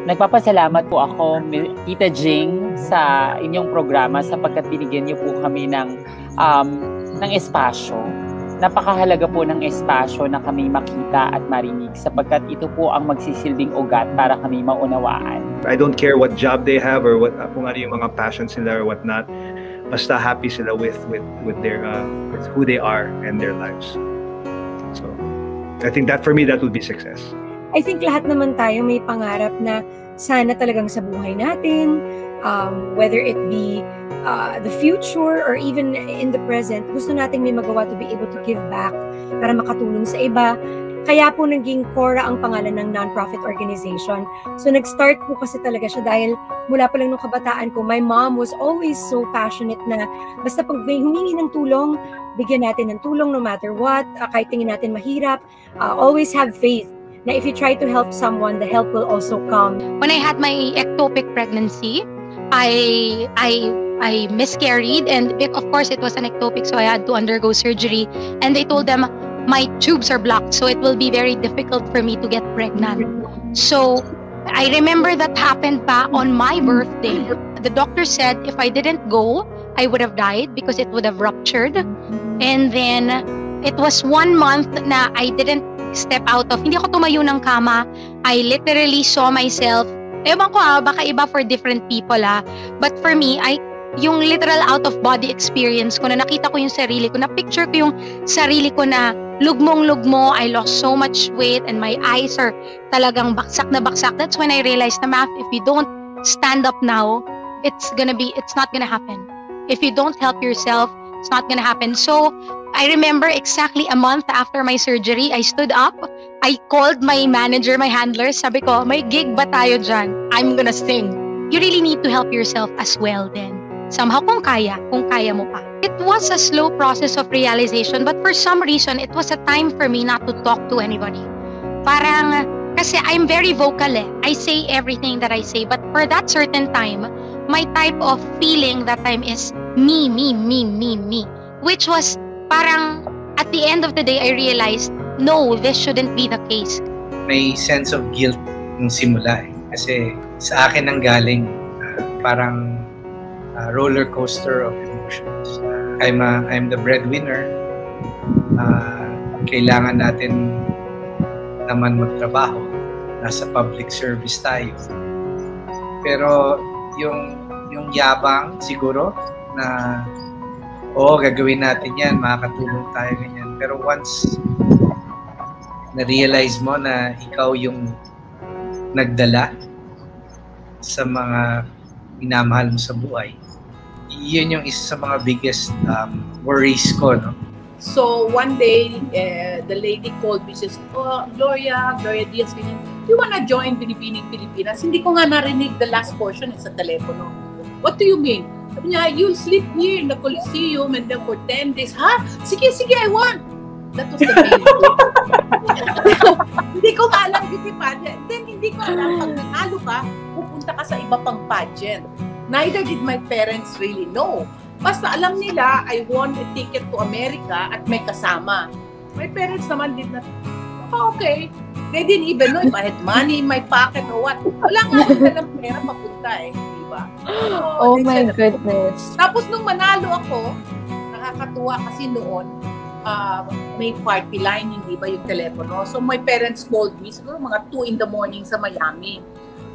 Nagpapasalamat po ako, Tita Jing, sa inyong programa sapagkat binigyan niyo po kami ng espasyo. Napakahalaga po ng espasyo na kami makita at marinig sapagkat ito po ang magsisilbing ugat para kami maunawaan. I don't care what job they have or kung ano yung mga passions nila or whatnot. Basta happy sila with who they are and their lives. So, I think that for me, that would be success. I think lahat naman tayo may pangarap na sana talagang sa buhay natin, whether it be the future or even in the present, gusto nating may magawa to be able to give back para makatulong sa iba. Kaya po naging Cora ang pangalan ng non-profit organization. So nag-start po kasi talaga siya dahil mula pa lang nung kabataan ko, my mom was always so passionate na basta pag may humingi ng tulong, bigyan natin ng tulong no matter what, kahit tingin natin mahirap, always have faith na if you try to help someone, the help will also come. When I had my ectopic pregnancy, I miscarried, and of course it was an ectopic, so I had to undergo surgery. And they told them my tubes are blocked, so it will be very difficult for me to get pregnant. So I remember that happened pa on my birthday. The doctor said if I didn't go, I would have died because it would have ruptured. And then it was 1 month na I didn't step out of, hindi ako tumayo ng kama. I literally saw myself, ewan ko baka iba for different people but for me, yung literal out of body experience ko na nakita ko yung sarili ko, na picture ko yung sarili ko na lugmong-lugmo, I lost so much weight and my eyes are talagang baksak na baksak. That's when I realized na Math, if you don't stand up now, it's not gonna happen. If you don't help yourself, it's not gonna happen. So I remember exactly a month after my surgery, I stood up, I called my manager, my handler, sabi ko, may gig ba tayo dyan? I'm gonna sing. You really need to help yourself as well then. Somehow, kung kaya mo pa. It was a slow process of realization, but for some reason, it was a time for me not to talk to anybody. Parang, kasi I'm very vocal I say everything that I say, but for that certain time, my type of feeling that time is me. Which was, parang, at the end of the day, I realized, no, this shouldn't be the case. May sense of guilt nung simula kasi sa akin ang galing, parang roller coaster of emotions. I'm the breadwinner. Kailangan natin naman magtrabaho. Nasa public service tayo. Pero yung yabang siguro na gagawin natin yan, makakatulong tayo ganyan. Pero once na-realize mo na ikaw yung nagdala sa mga minamahal mo sa buhay, yun yung isa sa mga biggest worries ko, no? So one day, the lady called me, says, Gloria Diaz, ganyan, do you wanna join Binibining Pilipinas? Hindi ko nga narinig the last portion sa telepono. What do you mean? Sabi niya, you'll sleep here in the Coliseum and then for 10 days. Ha? Sige, I want. That was the main thing. Hindi ko nga alam beauty pageant. Then hindi ko alam, pag nanalo ka, pupunta ka sa iba pang pageant. Neither did my parents really know. Basta alam nila, I won a ticket to America at may kasama. My parents naman did not, okay. They didn't even know if I had money in my pocket or what. Wala nga nila ng pera papunta diba? Oh my goodness. Tapos nung manalo ako, nakakatuwa kasi noon, may party line, hindi ba yung telepono. So my parents called me, siguro mga 2 in the morning sa Miami.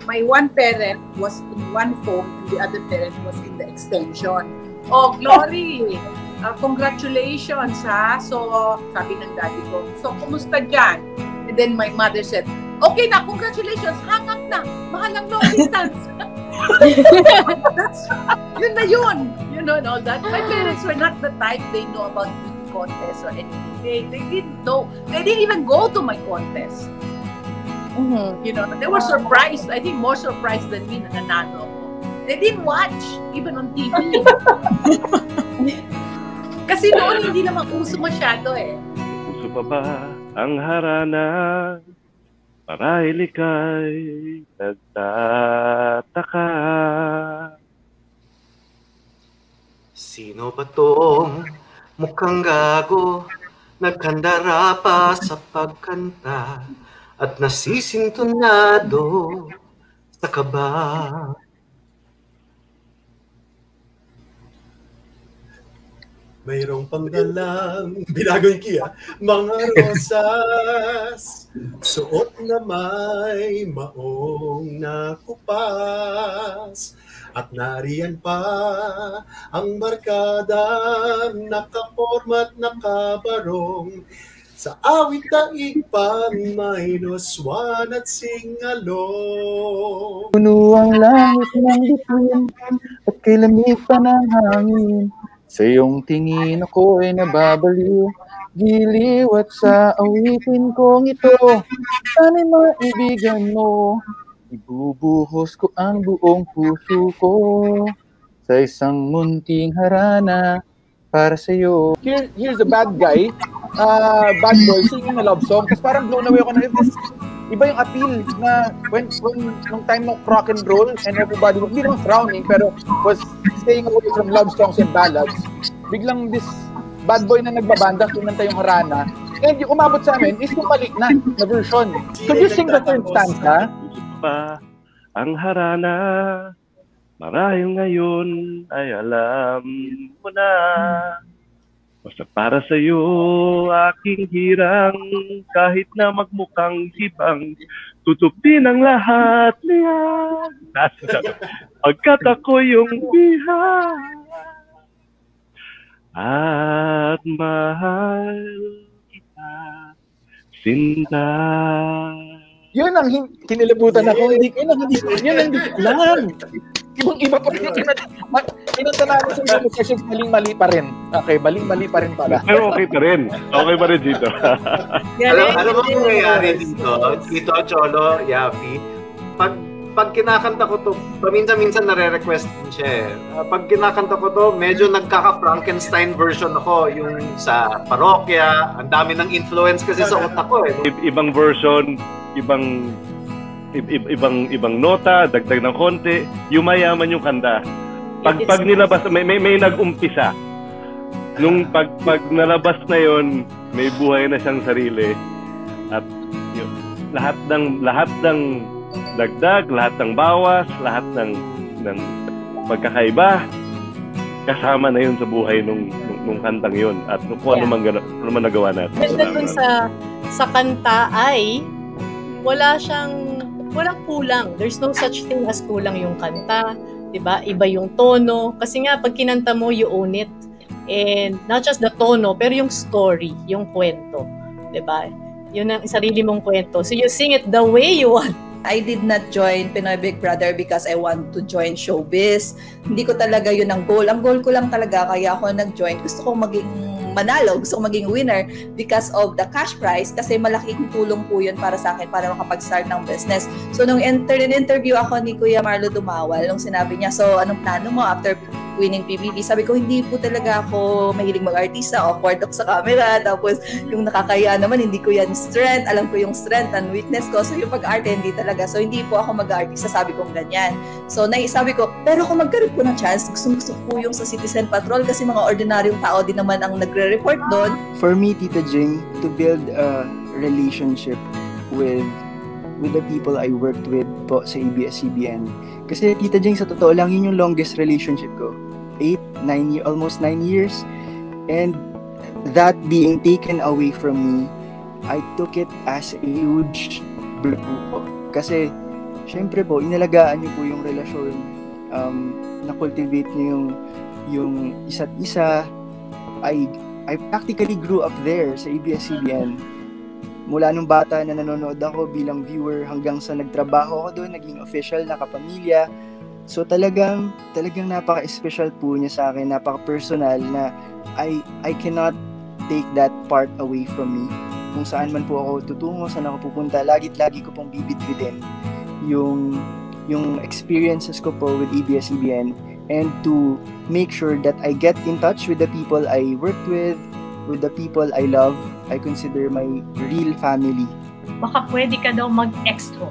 My one parent was in one phone and the other parent was in the extension. Oh, Glory! Congratulations, ha? So, sabi ng daddy ko, so, kumusta dyan? And then my mother said, okay na, congratulations, hang up na, mahal ang long distance. Yun na yun, you know, and all that. My parents were not the type they know about beauty contests or anything. They didn't know, they didn't even go to my contest. You know, they were surprised. I think more surprised than me na nanalo ako. They didn't watch, even on TV. Kasi noon hindi naman uso masyado Uso pa ba ang harana? Marahil ika'y nagtataka. Sino ba tong mukhang gago? Nagkandara pa sa pagkanta at nasisintonado sa kaba. Mayroong pangdalang binagoy kiya, mga rosas, suot na may maong nakupas. At nariyan pa ang barkada, nakaporma at nakabarong. Sa awit daig pa may noswan at singalong. Puno ang langit ng bituin at kay lamig pa ng hangin. Sa iyong tingin ako ay nababaliw, giliw at sa awitin kong ito, sana'y maibigan mo. Ibubuhos ko ang buong puso ko sa isang munting harana para sa iyo. Here's a bad guy, bad boy singing a love song. Tapos parang blown away ako na iba yung appeal na when nung time ng rock and roll and everybody was, hindi naman frowning, pero was staying away from love songs and ballads. Biglang this bad boy na nagbabanda, kumanta yung harana, and yung umabot sa amin is yung mali na version. Could you sing the third stanza? Pa ang harana, marahil ngayon ay alam mo na. Basta para sa iyo aking hirang, kahit na magmukhang hibang, tutupin ang lahat niyan. Pagkat ako yung biha at mahal kita, sinta. Yun ang kinilabutan ako. Yun ang hindi alam. Iba pa rin. Pinunta namin sa mga sessions, maling-mali pa rin. Okay, maling-mali pa rin pala. Pero okay pa rin. Okay pa rin dito. Alam mo kung nangyayari dito, Cholo, Yapi, pag kinakanta ko to, paminsan-minsan nare-request din siya eh. Pag kinakanta ko to, medyo nagkaka-Frankenstein version ako, yung sa parokya, ang dami ng influence kasi sa utak ko eh. Ibang version, ibang nota, dagdag ng konti, yumayaman yung kanta. Pag nilabas, may nag-umpisa. Nung pag nalabas na yon, may buhay na siyang sarili. At yun, lahat ng dagdag, lahat ng bawas, lahat ng pagkakaiba, kasama na yun sa buhay nung kantang yun. At kung ano man nagawa natin. Ganda dun sa kanta ay walang kulang. There's no such thing as kulang yung kanta. Diba? Iba yung tono. Kasi nga, pag kinanta mo, you own it. And not just the tono, pero yung story, yung kwento. Diba? Yun ang sarili mong kwento. So you sing it the way you want. I did not join Pinoy Big Brother because I want to join showbiz. Hindi ko talaga yun ang goal. Ang goal ko lang talaga, kaya ako nag-join. Gusto kong maging manalo, gusto kong maging winner because of the cash prize, kasi malaking tulong po yun para sa akin para makapag-start ng business. So nung interview ako ni Kuya Marlo Dumawal, nung sinabi niya, so anong plano mo after winning PBB? Sabi ko, hindi po talaga ako mahilig mag-artista, awkward ako sa camera, tapos yung nakakaya naman, hindi ko yan strength, alam ko yung strength and weakness ko, so yung pag-arte, hindi talaga. So hindi po ako mag-artista, sabi kong ganyan. So sabi ko, pero kung magkaroon po ng chance, gusto ko yung sa Citizen Patrol kasi mga ordinaryong tao din naman ang nagre-report doon. For me, Tita Jing, to build a relationship with the people I worked with po sa ABS-CBN. Kasi Tita Jing, sa totoo lang, yun yung longest relationship ko. Almost 9 years. And that being taken away from me, I took it as a huge blow po. Kasi, syempre po, inalagaan niyo po yung relasyon, na-cultivate niyo yung isa't isa. I practically grew up there sa ABS-CBN. Mula nung bata na nanonood ako bilang viewer hanggang sa nagtrabaho ako doon, naging official na kapamilya. So talagang napaka-special po niya sa akin, napaka-personal na I cannot take that part away from me. Kung saan man po ako tutungo, saan ako pupunta, lagi ko pong bibitbitin yung experiences ko po with ABS-CBN, and to make sure that I get in touch with the people I worked with the people I love. I consider my real family. Baka pwede ka daw mag-extra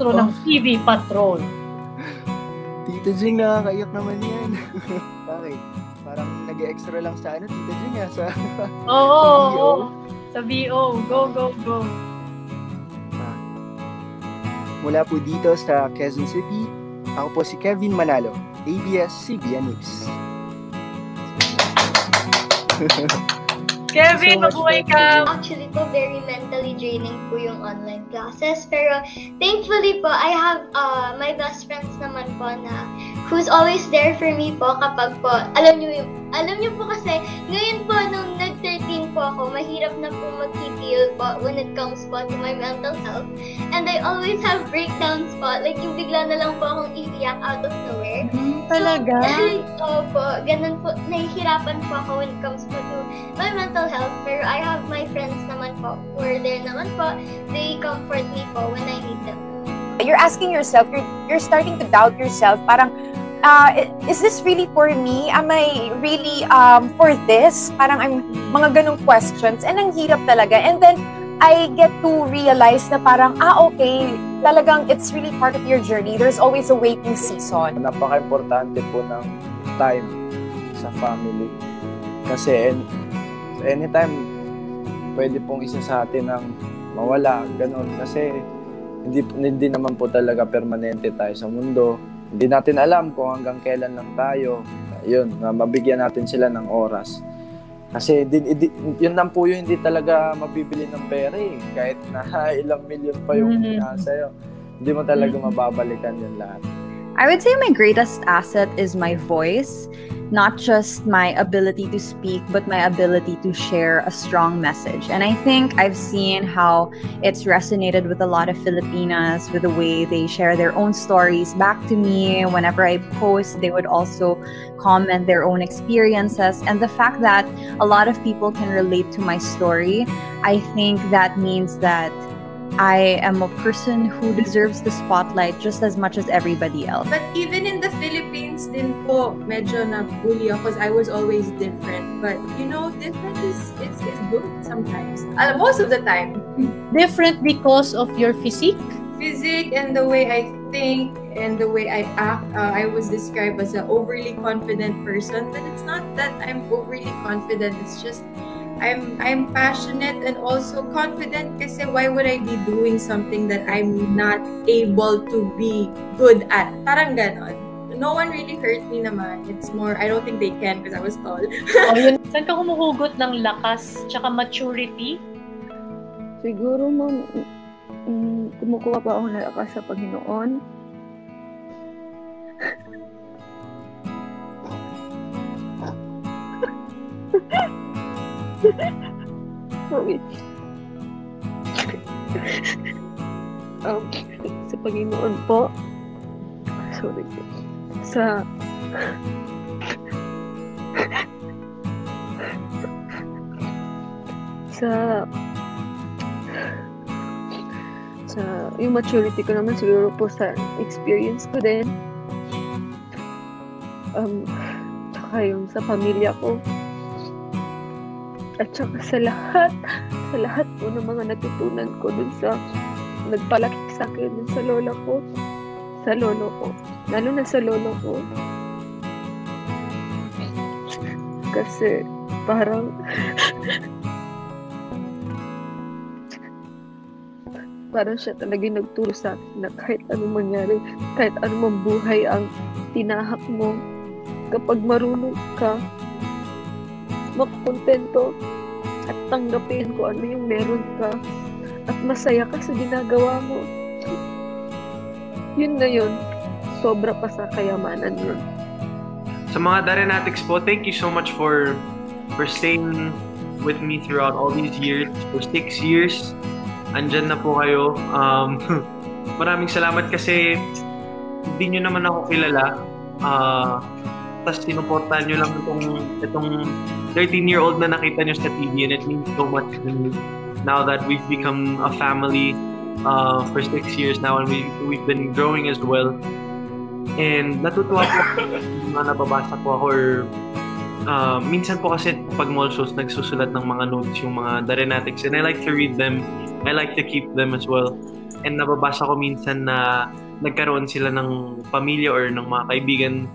ng TV Patrol. Tita Jing, nakakaiyak naman yan. Bakit? Parang nag-extra lang sa Tita Jing, sa Oo. Sa VO. Go. Mula po dito sa Quezon City, ako po si Kevin Manalo, ABS-CBN News. Kevin, mabuhay ka! Actually po, very mentally draining po yung online classes. Pero thankfully po, I have my best friends naman po na who's always there for me po kapag po, alam niyo po kasi, ngayon po, nung nag-13 po ako, mahirap na po mag-heal po when it comes po to my mental health. And I always have breakdowns po, like yung bigla na lang po akong iiyak out of nowhere. Talaga? So, po, ganun po, nahihirapan po ako when it comes po to my mental health. Pero I have my friends naman po, who are there naman po, they comfort me po when I need them. You're asking yourself, you're starting to doubt yourself, parang, is this really for me? Am I really for this? Parang mga ganong questions. And ang hirap talaga. And then, I get to realize na parang, okay, talagang it's really part of your journey. There's always a waiting season. Napaka-importante po ng time sa family. Kasi anytime, pwede pong isa sa atin ang mawala. Ganon. Kasi hindi naman po talaga permanente tayo sa mundo. Hindi natin alam kung hanggang kailan lang tayo. Yun, mabigyan natin sila ng oras. Kasi yun lang po yung hindi talaga mabibili ng pera eh. Kahit na ilang milyon pa yung sa'yo. Hindi mo talaga mababalikan yun lahat. I would say my greatest asset is my voice. Not just my ability to speak, but my ability to share a strong message. And I think I've seen how it's resonated with a lot of Filipinas with the way they share their own stories back to me. Whenever I post, they would also comment their own experiences. And the fact that a lot of people can relate to my story, I think that means that I am a person who deserves the spotlight just as much as everybody else. But even in the Philippines din po, medyo na-bully ako because I was always different. But you know, different is good sometimes. Most of the time. Different because of your physique? Physique and the way I think and the way I act. I was described as an overly confident person. But it's not that I'm overly confident. It's just I'm passionate and also confident kasi why would I be doing something that I'm not able to be good at? Parang ganon. No one really hurt me naman. It's more, I don't think they can because I was tall. Saan ka humuhugot ng lakas tsaka maturity? Siguro, ma'am, kumukuha pa ako ng lakas sa Panginoon. Sorry. Sa Panginoon po. Sorry. Sa yung maturity ko naman siguro po sa experience ko din. Tsaka yung sa pamilya ko. At saka sa lahat po ng mga natutunan ko dun sa nagpalaki sa akin dun sa lola ko, sa lolo ko, lalo na sa lolo ko. Kasi parang siya talaga nagturo sa akin na kahit anong mangyari, kahit anong buhay ang tinahak mo, kapag marunong ka makakontento at tanggapin kung ano yung meron ka at masaya ka sa ginagawa mo. Yun na yun. Sobra pa sa kayamanan yun. Sa mga Darenatics po, thank you so much for staying with me throughout all these years. For 6 years, andyan na po kayo. Maraming salamat kasi hindi nyo naman ako kilala. Tapos sinuportahan nyo lang itong 13-year-old na nakita nyo sa TV, and it means so much to me now that we've become a family for 6 years now, and we've been growing as well. And natutuwa po mga nababasa po ako, or minsan po kasi pag mall shows nagsusulat ng mga notes yung mga Darenatics, and I like to read them, I like to keep them as well. And nababasa ko minsan na nagkaroon sila ng pamilya or ng mga kaibigan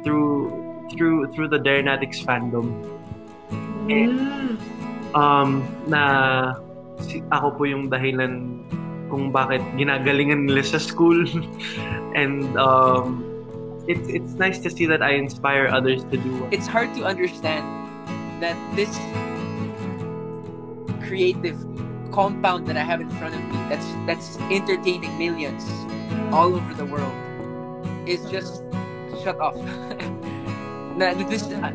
through the Darenatics fandom. And, na ako po yung dahilan kung bakit ginagalingan nila sa school. And it's nice to see that I inspire others to do it. It's hard to understand that this creative compound that I have in front of me that's entertaining millions all over the world is just shut off.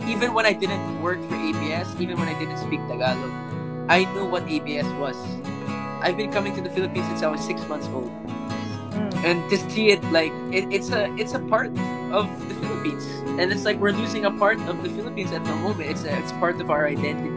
Even when I didn't work for ABS, even when I didn't speak Tagalog, I knew what ABS was. I've been coming to the Philippines since I was 6 months old, and to see it like it's a part of the Philippines, and it's like we're losing a part of the Philippines at the moment. It's part of our identity.